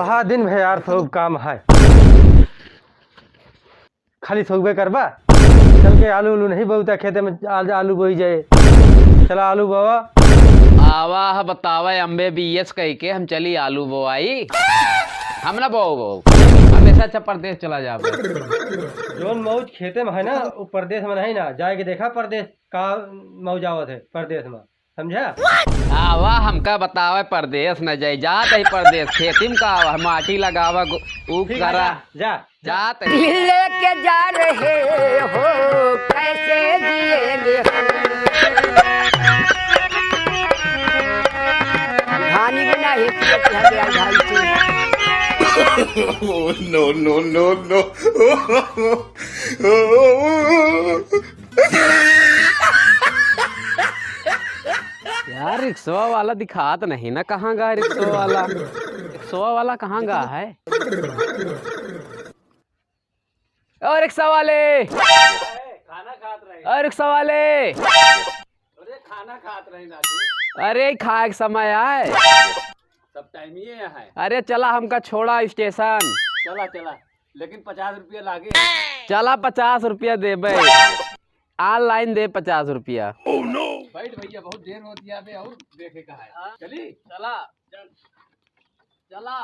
कहा दिन भर यार सब काम है, खाली सोबे करबा। चल के आलू उलू नहीं बोता खेते में, आज आलू बोई जाए। चला आलू बोवा। आवा बतावा अम्बे बीएस कह के हम चली आलू बोआई। हम ना बो हमेशा अच्छा परदेश चला जावे। जोन मौज खेते में है ना वो परदेश में नहीं ना, जाए के देखा परदेश का मौज आवत है परदेश में, समझा। आवा हमका बतावा परदेश न जाए, जात है परदेश खेती में का माटी लगावा ऊ करा जा जात लेके जा रहे हो कैसे जिएंगे धानी बिना no. यार रिक्शा वाला दिखात नहीं ना, कहाँ गा रिक्शा वाला? रिक्शा वाला कहाँ गा है? और रिक्शा वाले खाना खात रहे। और रिक्शा वाले अरे खाना खात रहे ना। अरे खाए के समय आए, सब टाइम ही है। अरे चला हमका छोड़ा स्टेशन। चला लेकिन 50 रुपया लागे। चला 50 रुपया देबे, ऑनलाइन दे 50 रुपया। बैठ भैया, बहुत देर होती है और देखे का है। चली चला चला।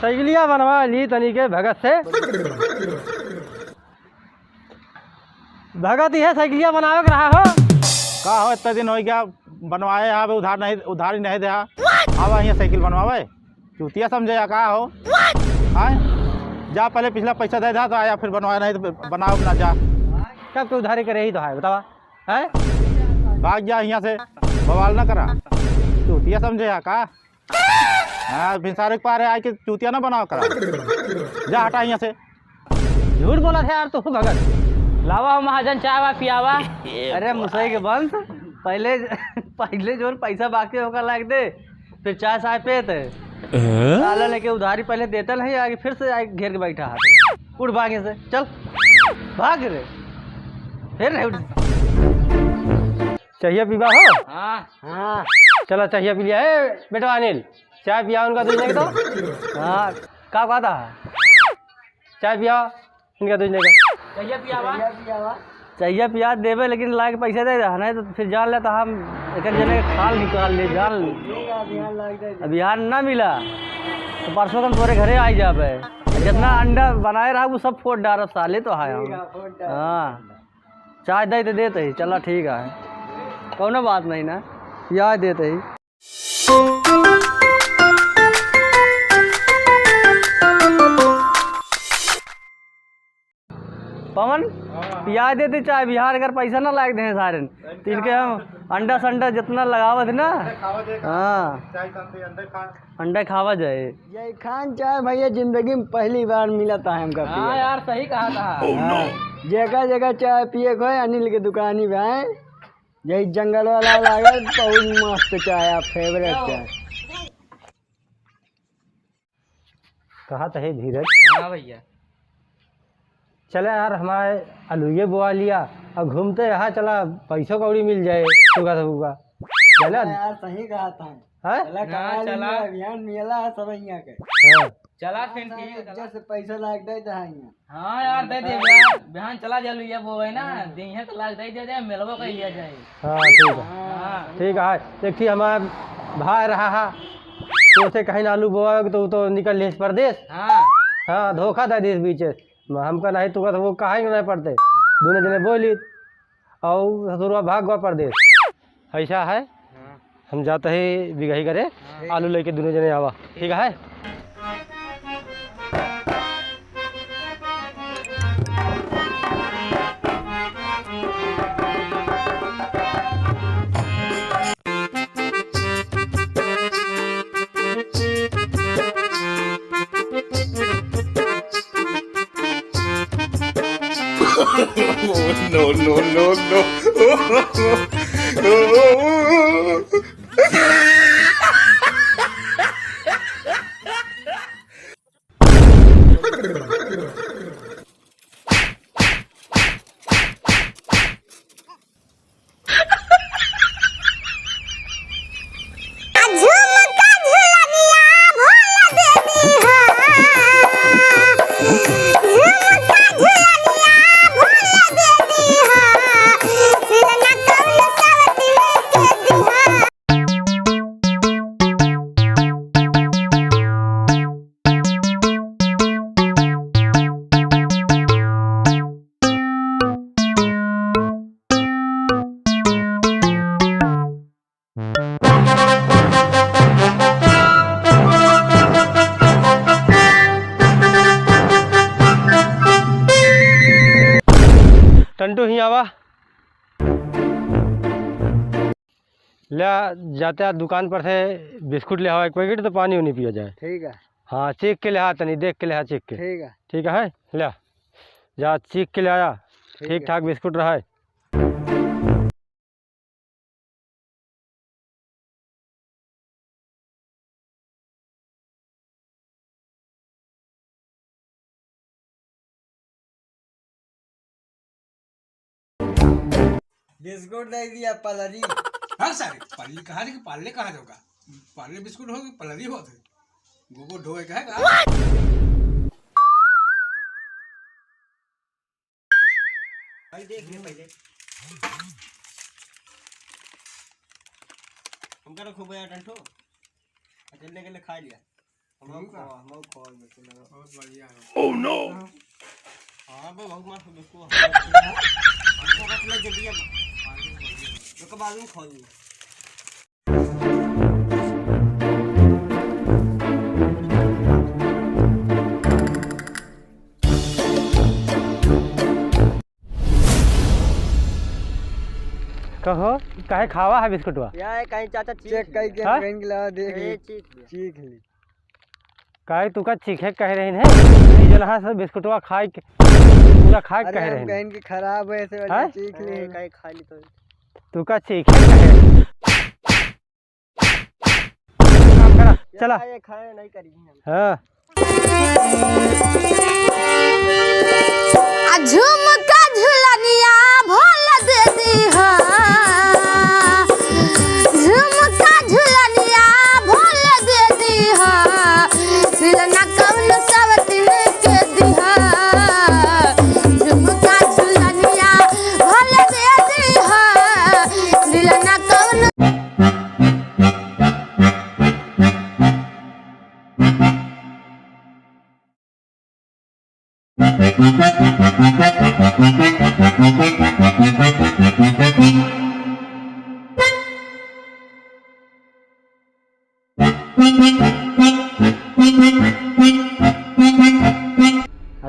साइकिलिया बनवा ली तनी के भगत से। भगत ही है साइकिलिया बनावे रहा हो का हो? इतना दिन हो गया बनवाए यहाँ पे, उधार ही नहीं दे। आवा यहाँ साइकिल बनवावे, चूतिया समझे या का हो? आए जा पहले पिछला पैसा दे दा तो आया, फिर बनवाया नहीं तो बनाओ ना जा। कब के उधारी करे ही तो है, बतावा है। भाग जा यहाँ से, बवाल ना करा, चूतिया समझे या का? हाँ भिनसारे के पारे आए के चूतिया ना बनाओ करा, जा हटा यहाँ से। झूठ बोला था यार तू भगत। लावा महाजन चाय वा पियावा। अरे मुसई के बंद पहले जो पैसा बाकी होगा लाग दे, फिर चाय साय पे थे साला लेके उधारी पहले देता नहीं, आगे फिर से आगे घेर के बैठा हाथ। उठ भागे से, चल भाग रे, फिर नहीं उठ। चाहिए पीवा हो? हाँ चलो चाहिए पी लिया है बेटा अनिल, चाय पिया उनका दूध नहीं तो। हाँ क्या कहता है, चाय पिया इनका दूध नहीं का। चाहिए पिया देवे लेकिन ला के पैसे दे रहा नहीं तो फिर जान ले तो हम एक जने खाल निकाल ले जान। अब यहाँ ना मिला तो परसों हम तोरे घरे आई जाबे, जितना अंडा बनाए रहा वो सब फोड़ डाल साले तो है हम। हाँ चाय दे तो देते ही, चला ठीक है, कोनो बात नहीं ना, याद देते ही। पवन पिया देते चाय, बिहार अगर पैसा ना लाग दे सारे तीन के हम अंडा संडा जितना लगावत ना। हाँ अंडा खावा जाए। जय खान चाय भैया जिंदगी में पहली बार मिला था हमका। हाँ यार सही कहा था। जगह जगह चाय पिए खोए अनिल के दुकानी पे आए, यही जंगल वाला लागे बहुत मस्त चाय, फेवरेट चाय। कहा था है धीरज। हाँ भैया चले यार हमारे आलूए बोआ लिया और घूमते यहाँ चला, पैसों कौड़ी मिल जाए सुगा सबूगा। चला यार सही कहा था। चला अभियान मिला है सब यहाँ के। हाँ चला फिर ठीक है। से पैसा लाग दे तो हाँ यार दे दे बिहान चला जलू ये वो है ना, दिन तो लाग दे दे मिलबो कर लिया जाए। हाँ ठीक है देखिए हमारा भाई रहा है तो उसे कहीं आलू बोआ तो निकल ले परदेश। हाँ धोखा था देश बीच हमका नहीं तो वो कहा नहीं पड़ते, दोनों जने बोली और ससुरवा भाग गवा परदेश। ऐसा है हम जाते हैं बिगही करे, आलू लेके दोनों जने आवा, ठीक है। टंटू ही आवा ले जाते हैं दुकान पर से बिस्कुट ले आवा एक पैकेट, तो पानी उनी पिया जाए। ठीक है। हाँ चीख के ले आ, तनी देख के ले आ, चीख के। ठीक है। ठीक है ले जा, चीख के ले आया। ठीक ठाक बिस्कुट रहा है। बिस्कुट दे दिया पलरी। हाँ सारे पल्ली कहा कि पाले कहा होगा, पाले बिस्कुट हो कि पलरी होते गोगो ढोए का है का। भाई देख ले पहले हमका तो खूब यार टंटो अकेले अकेले खा लिया। हम खा बहुत बढ़िया है। Oh no. हां बहुत मस्त बिस्कुट हमको रख ले जल्दी अब तो बाद में खा लूंगा। कहो काहे खावा है बिस्कुटवा? यार कहीं चाचा चेक करके कहीं गिला देख ले, चीख ली। काहे तू का चीखे कह रही है? जलहा से बिस्कुटवा खाए के पूरा खा के कह रही है। कहीं की खराब है ऐसे वाली चीख ली, कहीं खा ली तो तू का चीखे कहे। काम करा चला। ये खाए नहीं करी हाँ झुमका झुलनिया भोल दे दी हा, झुमका झुलनिया भोल दे दी हा, सिलना कौन सवती के दिहा, झुमका झुलनिया भोल दे दी हा, सिलना कौन।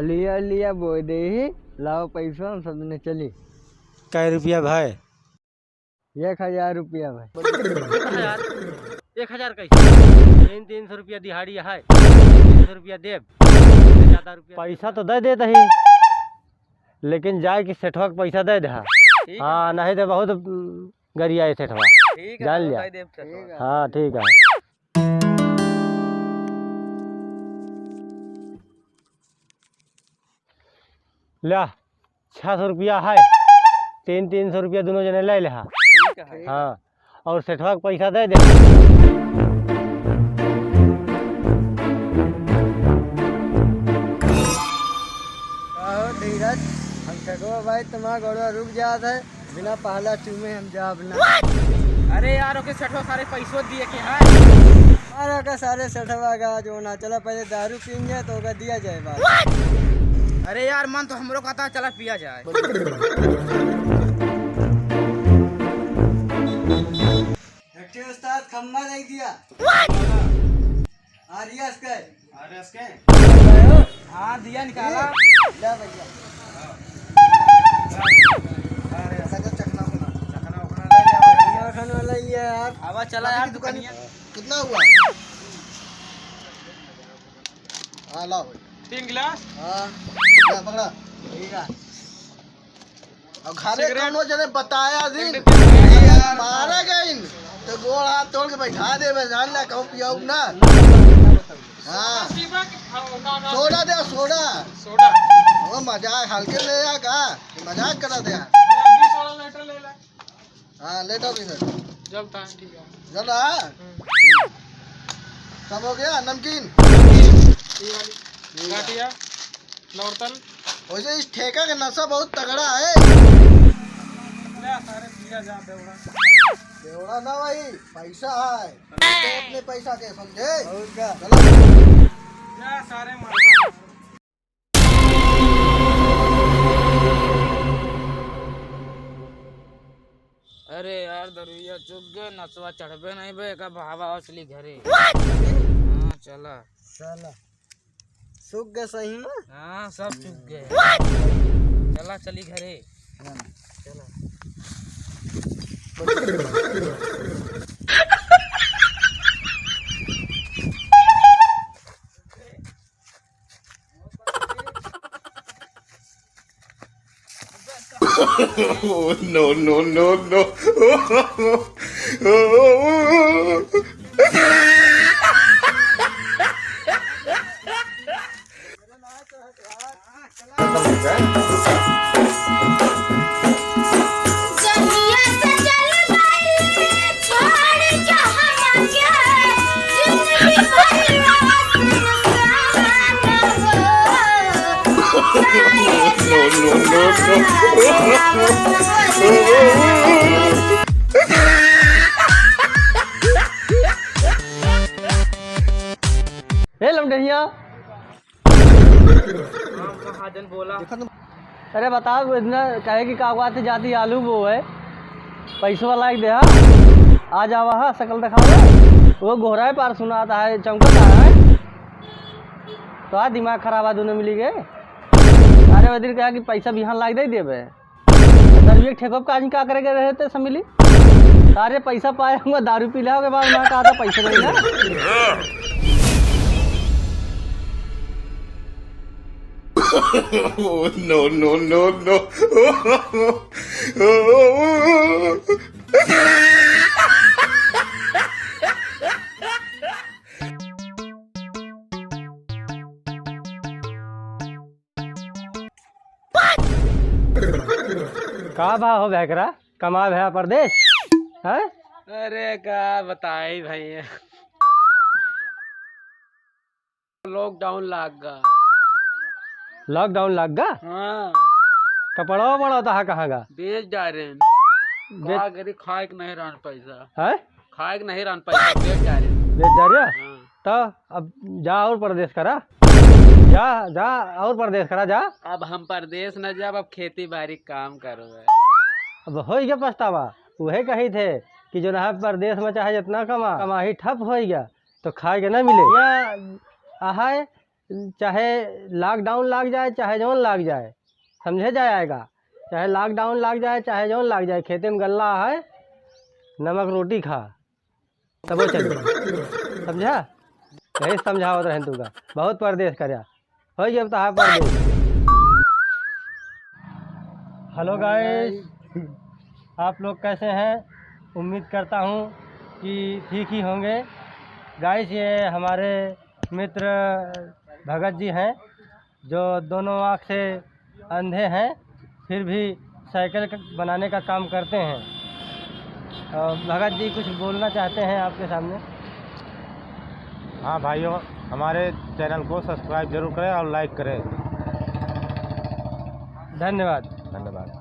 लिया लिया बोल दे ही लाओ पैसा हम सब ने चली। कै रुपया भाई? 1000 रुपया भाई। 1000 कैसे? 300 रुपया दिहाड़ी है, 300 रुपया देव, ज्यादा रुपया पैसा तो दे देता ही, लेकिन जाए कि सेठवा के पैसा दे दे। हाँ नहीं तो बहुत गरिया है सेठवा, जान लिया। हाँ ठीक है। ला 600 रुपया है, 300 रुपया दोनों जने ले ले। हाँ और सेठवा के पैसा दे दे। धीरज हम ठगो भाई, तुम्हारा घोड़ा रुक जाता है बिना पहला चूमे हम जाब ना। अरे यार ओके सेठवा सारे पैसों दिए कि है। अरे का सारे सेठवा का जो ना चला पहले दारू पीएंगे तो होगा दिया जाए बात। अरे यार मन तो हमरो कहता चला पिया जाए। उस्ताद खम्मा नहीं दिया। आरियस के हाँ दिया निकाला। ले भैया खाने वाला ही है यार। आवा चला यार दुकानिया। कितना हुआ? हाँ लाओ 3 गिलास। हाँ पकड़ा। ठीक है और घरे कौनो जने बताया दिन मारे गई तो गोड़ हाथ तोड़ के बैठा दे जान ला कहूँ पियाऊ ना। हाँ सोडा दे सोडा वो मजाक हल्के ले आ का मजाक करा दे। हाँ ले दो सर जब सब हो गया नमकीन वैसे इस ठेका का नशा बहुत तगड़ा है। बेवड़ा ना भाई पैसा है अपने पैसा के समझे। अरे यार दरुइया चुप गए नसवा चढ़बे नहीं बे का भावा असली घरे। हाँ चला सूख गए सही ना। हाँ सब चुप गए चला चली घरे चला। जहिया से चल गई छोड़ के हमके जिंदगी भर रात हे लमडहिया महाजन बोला अरे बताओ इतना कहे कि कागवात से जाती आलू वो है पैसवा लायक दे आ जावा हा शकल दिखा वो घोरा है पार सुनाता है चमकता है तो आज दिमाग खराब है दोनों मिली गए। अरे वजीर कहा कि पैसा बिहान लाग दे देवे दरवी ठेकब का आज का करेंगे रहे थे सब मिली सारे पैसा पाए होंगे दारू पी लिया के बाद मैं कहा था पैसे नहीं ना। कहाँ भाव हो भैकरा कमा भैया परदेश है। अरे क्या बताई भैया लॉकडाउन लाग गा। लॉकडाउन लग गा। हाँ कपड़ा बड़ा था कहाँ का बेच डारे बेच- गरी खाए के नहीं रहन पैसा है खाए के नहीं रहन पैसा बेच डारे। बेच जा रहा हाँ। तो अब जा और परदेश करा जा जा और परदेश करा जा। अब हम परदेश न जाब अब खेती बाड़ी काम करो। अब हो गया पछतावा वही कही थे कि जो ना परदेश में चाहे जितना कमाही ठप हो गया तो खाए के ना मिले या आहाय चाहे लॉकडाउन लग जाए चाहे जौन लग जाए समझे जाएगा चाहे लॉकडाउन लग जाए चाहे जौन लग जाए खेते में गल्ला है नमक रोटी खा तब वो चल समझा यही समझावत रहे तू का बहुत परदेश करया हो गया तो हाँ परदेश। हेलो गाइस आप लोग कैसे हैं उम्मीद करता हूँ कि ठीक ही होंगे। गाइस ये हमारे मित्र भगत जी हैं जो दोनों आँख से अंधे हैं फिर भी साइकिल बनाने का काम करते हैं। भगत जी कुछ बोलना चाहते हैं आपके सामने। हाँ भाइयों हमारे चैनल को सब्सक्राइब जरूर करें और लाइक करें। धन्यवाद। धन्यवाद।